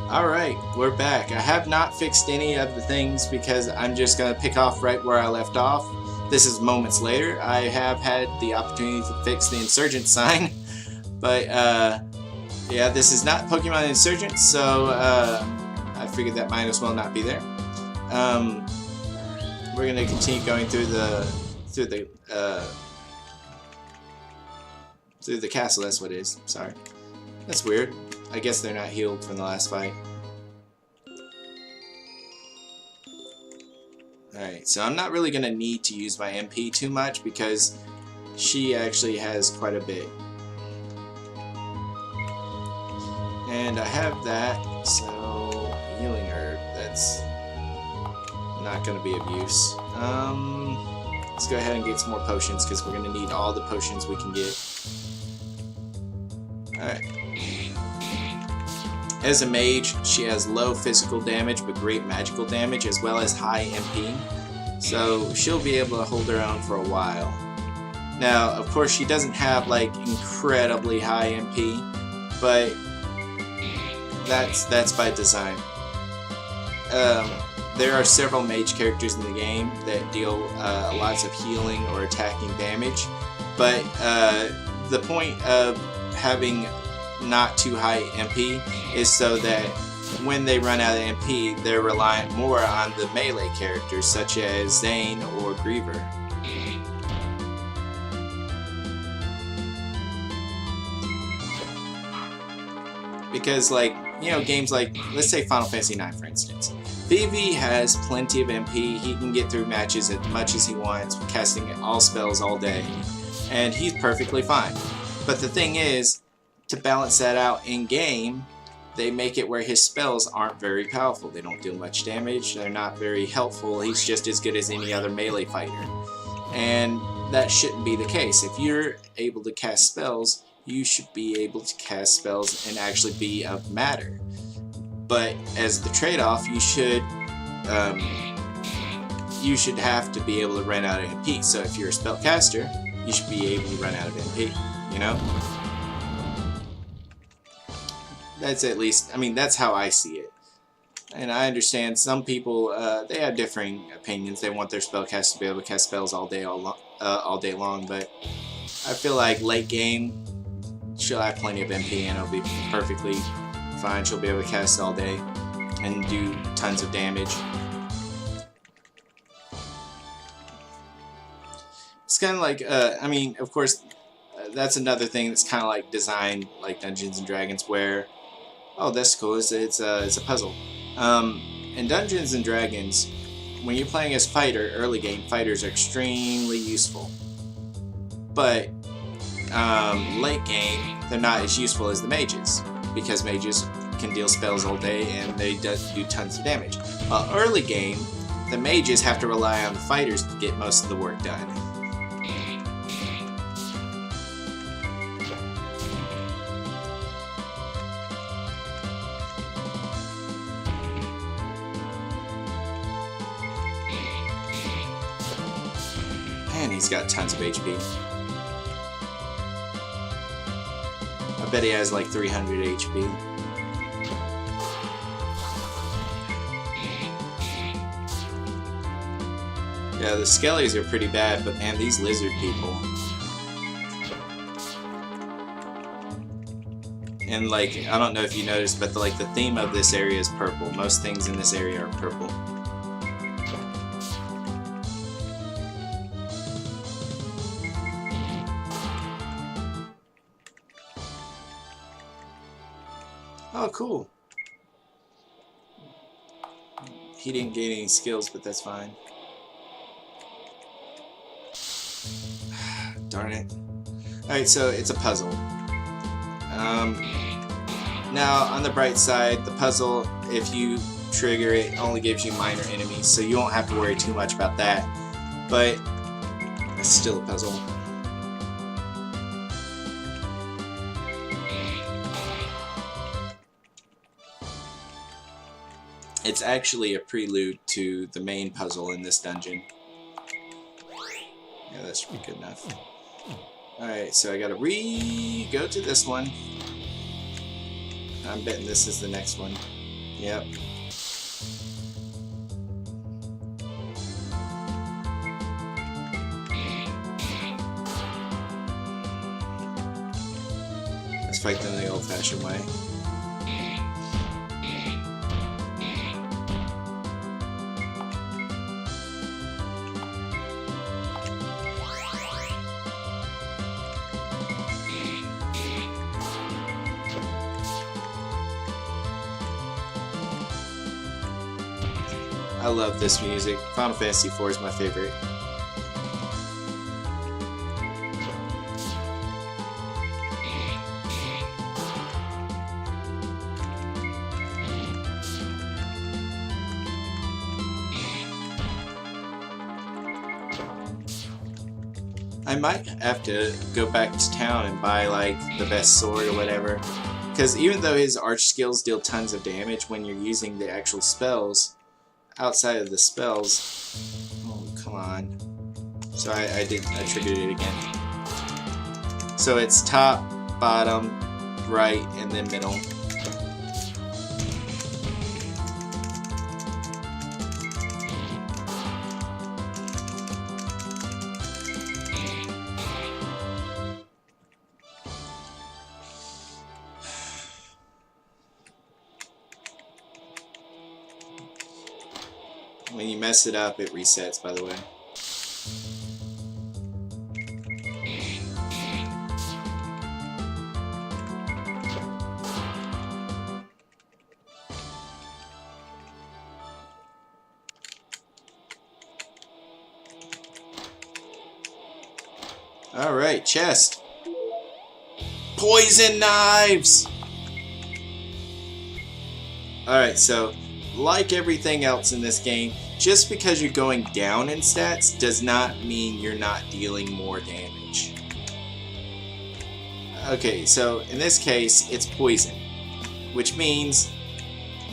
Alright, we're back. I have not fixed any of the things because I'm just going to pick off right where I left off. This is moments later. I have had the opportunity to fix the Insurgent sign, but yeah, this is not Pokemon Insurgent, so I figured that might as well not be there. We're going to continue going through the castle. That's what it is. Sorry. That's weird. I guess they're not healed from the last fight. Alright, so I'm not really going to need to use my MP too much because she actually has quite a bit. And I have that, so healing herb, that's not going to be of use. Let's go ahead and get some more potions because we're going to need all the potions we can get. Alright. As a mage, she has low physical damage but great magical damage as well as high MP, so she'll be able to hold her own for a while. Now, of course, she doesn't have like incredibly high MP, but that's by design. There are several mage characters in the game that deal lots of healing or attacking damage, but the point of having not too high MP is so that when they run out of MP, they're reliant more on the melee characters such as Zane or Griever. Because, like, you know, games like, let's say Final Fantasy IX, for instance. Vivi has plenty of MP. He can get through matches as much as he wants, casting all spells all day, and he's perfectly fine. But the thing is, to balance that out in game, they make it where his spells aren't very powerful. They don't deal much damage, they're not very helpful, he's just as good as any other melee fighter. And that shouldn't be the case. If you're able to cast spells, you should be able to cast spells and actually be of matter. But as the trade-off, you should have to be able to run out of MP. So if you're a spellcaster, you should be able to run out of MP, you know? That's at least, I mean, that's how I see it. And I understand some people, they have differing opinions. They want their spellcasters to be able to cast spells all day long, but I feel like late game, she'll have plenty of MP and it'll be perfectly fine. She'll be able to cast all day and do tons of damage. It's kind of like, I mean, of course, that's another thing that's kind of like designed like Dungeons and Dragons where, oh, that's cool, it's a puzzle. In Dungeons and Dragons, when you're playing as fighter, early game, fighters are extremely useful. But late game, they're not as useful as the mages, because mages can deal spells all day and they do tons of damage. Early game, the mages have to rely on the fighters to get most of the work done. Man, he's got tons of HP. I bet he has like 300 HP. Yeah, the Skellies are pretty bad, but man, these lizard people. And like, I don't know if you noticed, but the theme of this area is purple. Most things in this area are purple. Oh, cool. He didn't gain any skills, but that's fine. Darn it. Alright, so it's a puzzle. Now, on the bright side, the puzzle, if you trigger it, only gives you minor enemies, so you won't have to worry too much about that. But it's still a puzzle. It's actually a prelude to the main puzzle in this dungeon. Yeah, that should be good enough. Alright, so I gotta go to this one. I'm betting this is the next one. Yep. Let's fight them the old-fashioned way. I love this music. Final Fantasy IV is my favorite. I might have to go back to town and buy like the best sword or whatever, because even though his arch skills deal tons of damage when you're using the actual spells, outside of the spells, oh come on, so I triggered it again. So it's top, bottom, right, and then middle. When you mess it up, it resets, by the way. Alright, chest. Poison knives! Alright, so, like everything else in this game, just because you're going down in stats does not mean you're not dealing more damage. Okay, so in this case, it's poison, which means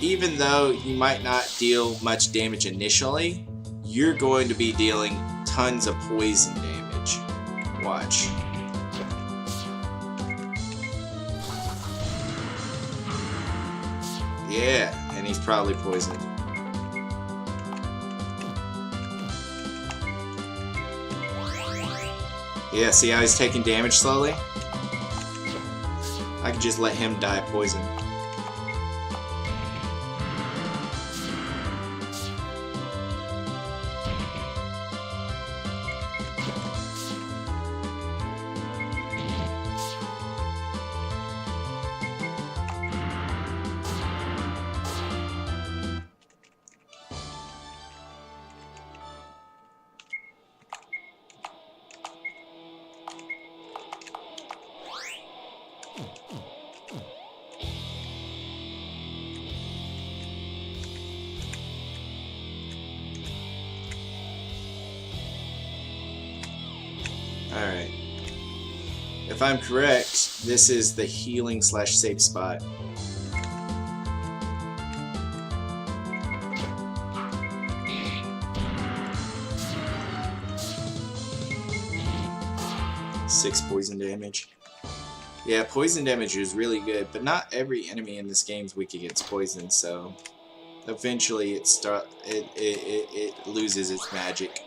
even though you might not deal much damage initially, you're going to be dealing tons of poison damage. Watch. Yeah, and he's probably poisoned. Yeah, see how he's taking damage slowly? I could just let him die poisoned. Alright. If I'm correct, this is the healing / safe spot. Six poison damage. Yeah, poison damage is really good, but not every enemy in this game is weak against poison, so eventually it loses its magic.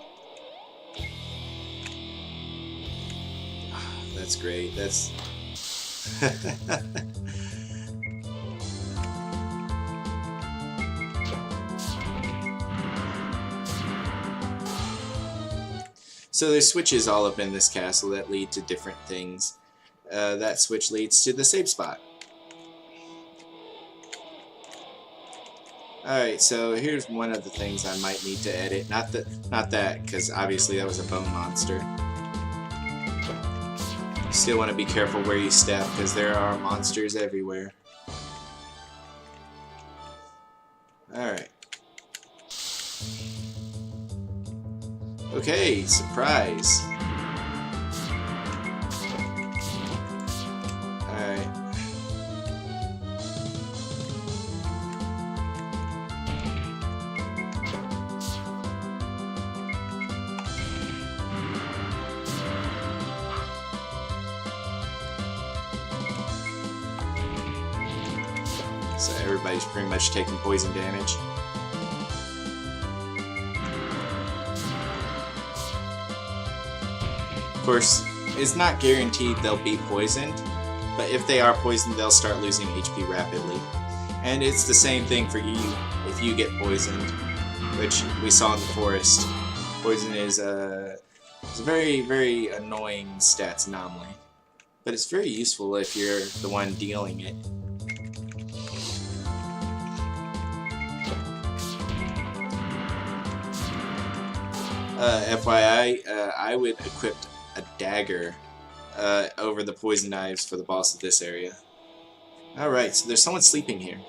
That's great. That's so there's switches all up in this castle that lead to different things. That switch leads to the safe spot. Alright, so here's one of the things I might need to edit. Not that, because obviously that was a bone monster. Still want to be careful where you step, because there are monsters everywhere. Alright. Okay, surprise. Alright. So everybody's pretty much taking poison damage. Of course, it's not guaranteed they'll be poisoned, but if they are poisoned, they'll start losing HP rapidly. And it's the same thing for you if you get poisoned, which we saw in the forest. Poison is it's a very, very annoying stats anomaly. But it's very useful if you're the one dealing it. FYI, I would equip a dagger over the poison knives for the boss of this area. Alright, so there's someone sleeping here.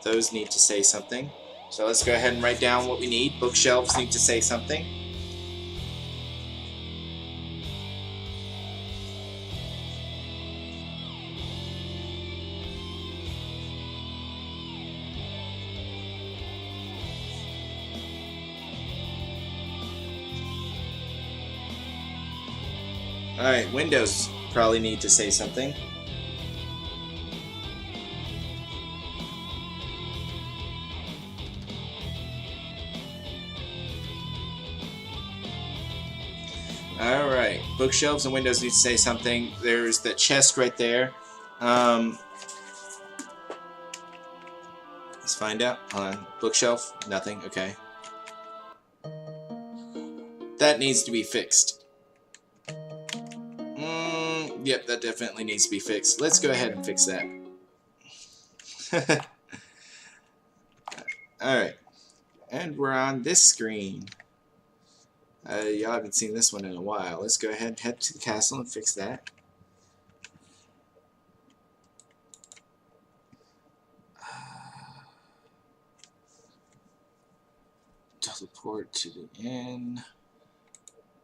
Those need to say something. So let's go ahead and write down what we need. Bookshelves need to say something. Alright, windows probably need to say something. Alright, bookshelves and windows need to say something. There's the chest right there. Let's find out. Hold on. Bookshelf? Nothing. Okay. That needs to be fixed. Yep, that definitely needs to be fixed. Let's go ahead and fix that. Alright. And we're on this screen. Y'all haven't seen this one in a while. Let's go ahead and head to the castle and fix that. Teleport to the inn,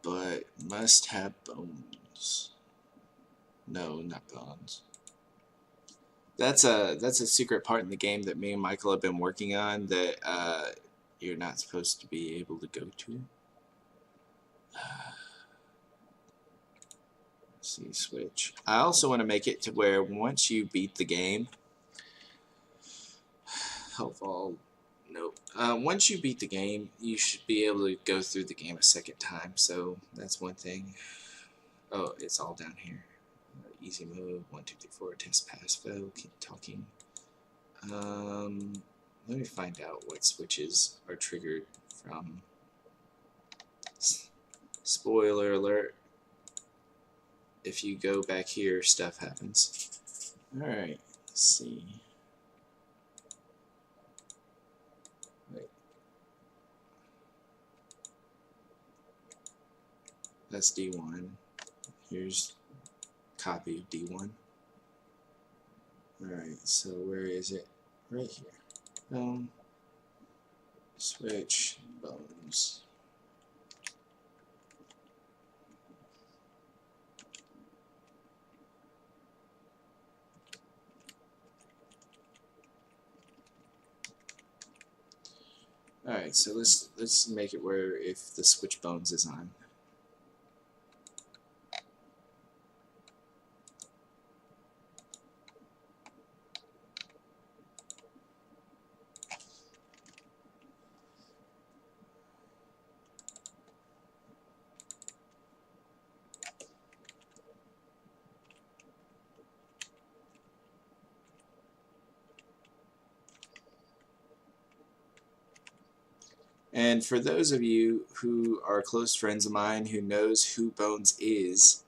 but must have bones. No, not bones. That's a secret part in the game that me and Michael have been working on that you're not supposed to be able to go to. Let's see, switch. I also want to make it to where once you beat the game, once you beat the game, you should be able to go through the game a second time. So that's one thing. Oh, it's all down here. Easy mode, 1, 2, 3, 4, test, pass, fail, keep talking. Let me find out what switches are triggered from. Spoiler alert. If you go back here, stuff happens. Alright, let's see. Wait. That's D1. Here's copy of D1. Alright, so where is it? Right here. Switch, bones. Alright, so let's make it where if the switch bones is on. And for those of you who are close friends of mine who knows who Bones is,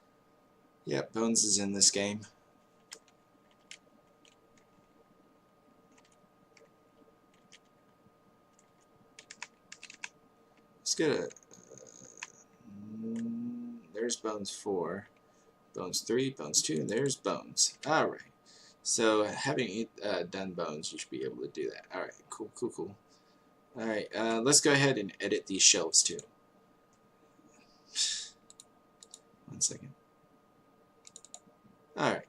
yep, Bones is in this game. Let's get a... there's Bones 4, Bones 3, Bones 2, and there's Bones. Alright. So having done Bones, you should be able to do that. Alright, cool, cool, cool. Alright, let's go ahead and edit these shelves too. 1 second. Alright,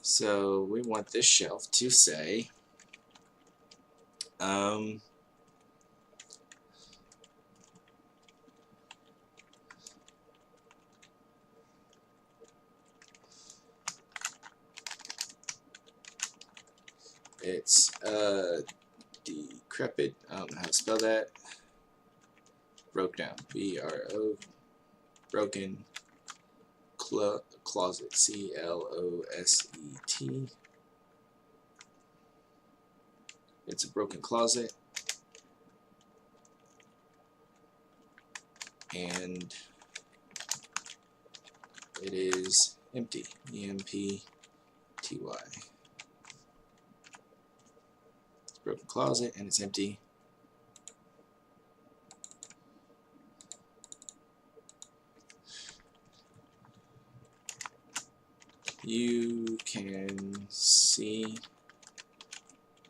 so we want this shelf to say, It's decrepit. I don't know how to spell that. Broke down. B-R-O. Broken closet. C-L-O-S-E-T. It's a broken closet. And it is empty. E-M-P-T-Y. It's a broken closet and it's empty. You can see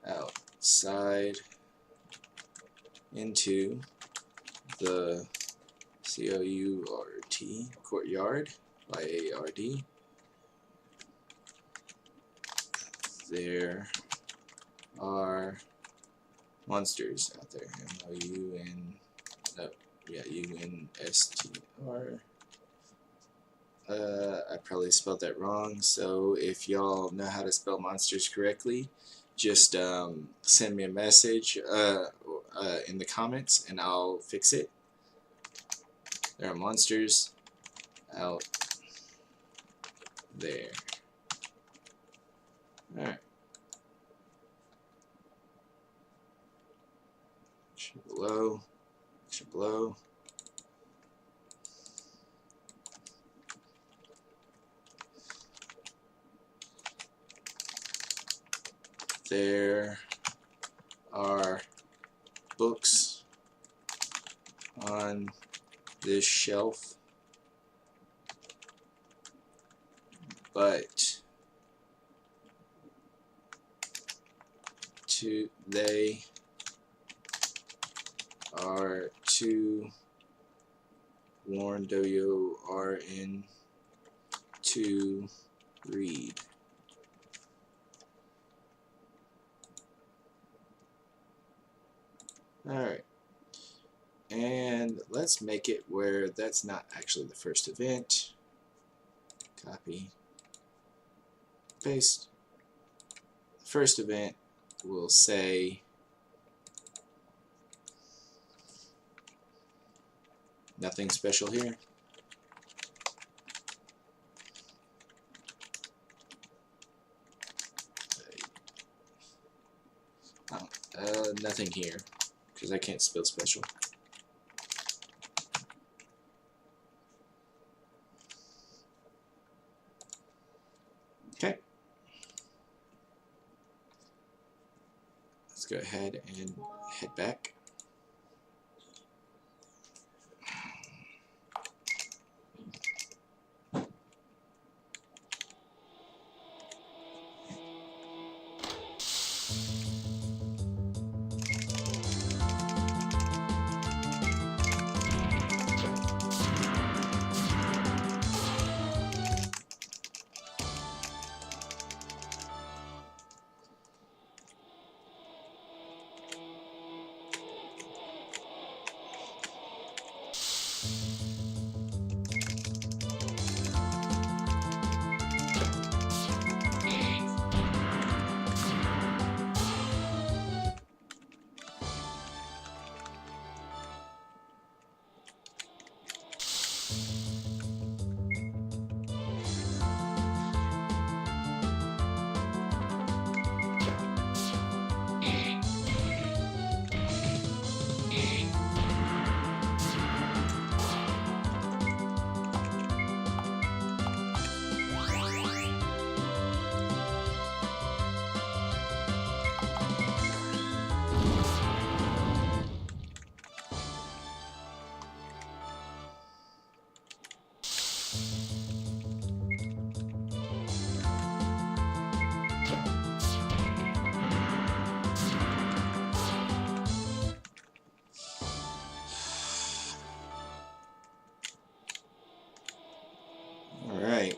outside into the C-O-U-R-T, courtyard, Y-A-R-D. There are monsters out there. M-O-U-N, no, yeah, U-N-S-T-R. I probably spelled that wrong, so if y'all know how to spell monsters correctly, just send me a message in the comments and I'll fix it. There are monsters out there. Alright. Below. Below. There are books on this shelf, but they are too worn, W-O-R-N, to read. Alright, and let's make it where that's not actually the first event. Copy, paste. The first event will say nothing special here. Nothing here, because I can't spell special. Okay. Let's go ahead and head back.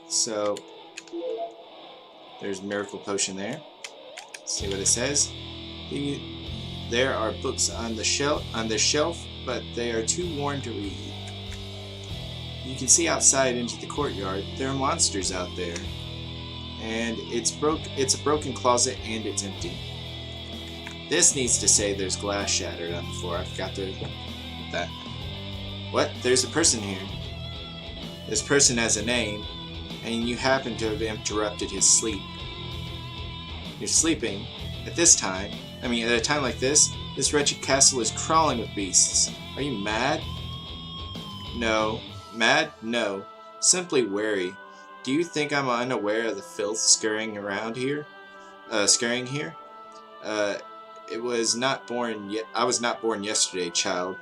So there's Miracle Potion there. Let's see what it says. There are books on the shelf, but they are too worn to read. You can see outside into the courtyard. There are monsters out there, and it's a broken closet and it's empty. This needs to say there's glass shattered on the floor. I forgot to that. What? There's a person here. This person has a name, and you happen to have interrupted his sleep. You're sleeping at this time. I mean, at a time like this wretched castle is crawling with beasts. Are you mad? No. Mad? No. Simply wary. Do you think I'm unaware of the filth scurrying around here? Scurrying here? I was not born yesterday, child.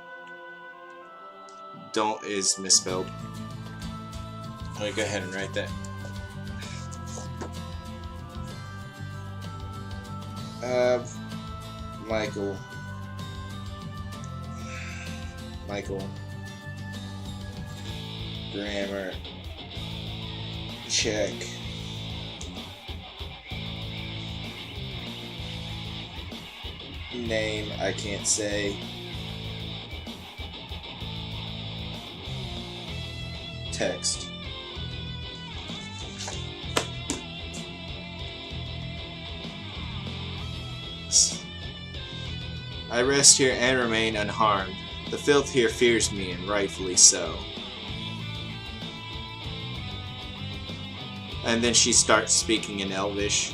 Don't is misspelled. Let me go ahead and write that. Michael. Grammar. Check. Name, I can't say. Text. I rest here and remain unharmed. The filth here fears me, and rightfully so. And then she starts speaking in Elvish.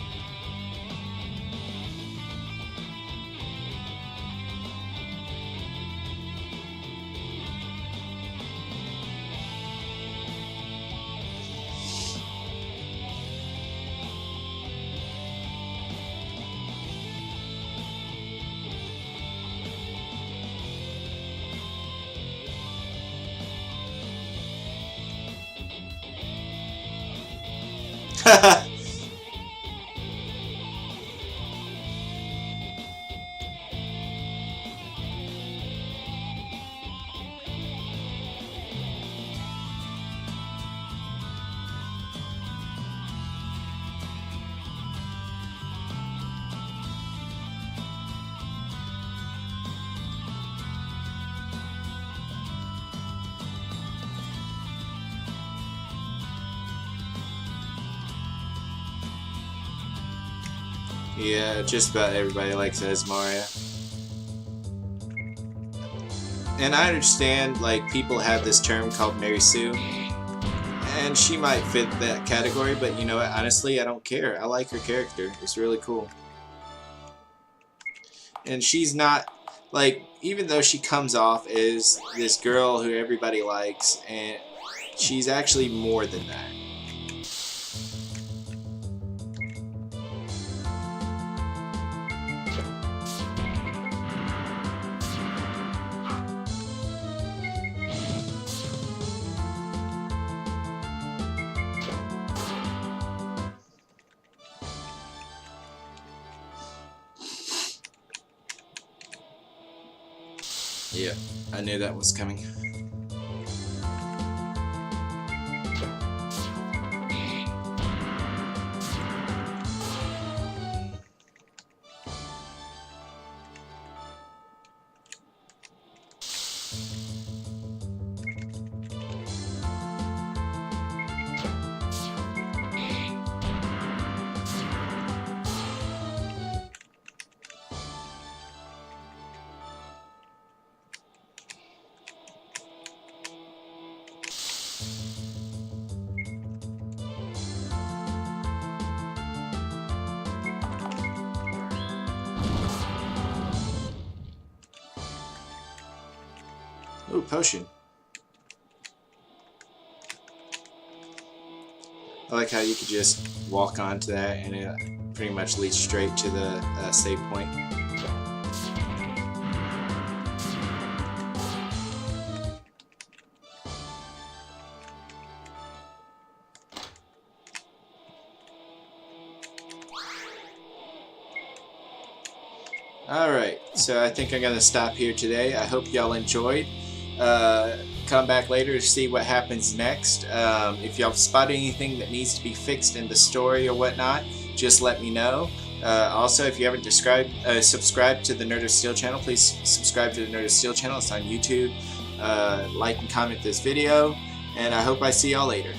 Yeah, just about everybody likes Esmaria. And I understand, like, people have this term called Mary Sue, and she might fit that category, but you know what, honestly, I don't care. I like her character. It's really cool. And she's not, like, even though she comes off as this girl who everybody likes, and she's actually more than that. Yeah, I knew that was coming. Ooh, potion. I like how you could just walk onto that and it pretty much leads straight to the save point. Alright, so I think I'm going to stop here today. I hope y'all enjoyed. Come back later to see what happens next. If y'all spot anything that needs to be fixed in the story or whatnot, just let me know. Also, if you haven't subscribed to the Nerd of Steel channel, please subscribe to the Nerd of Steel channel. It's on YouTube. Like and comment this video, and I hope I see y'all later.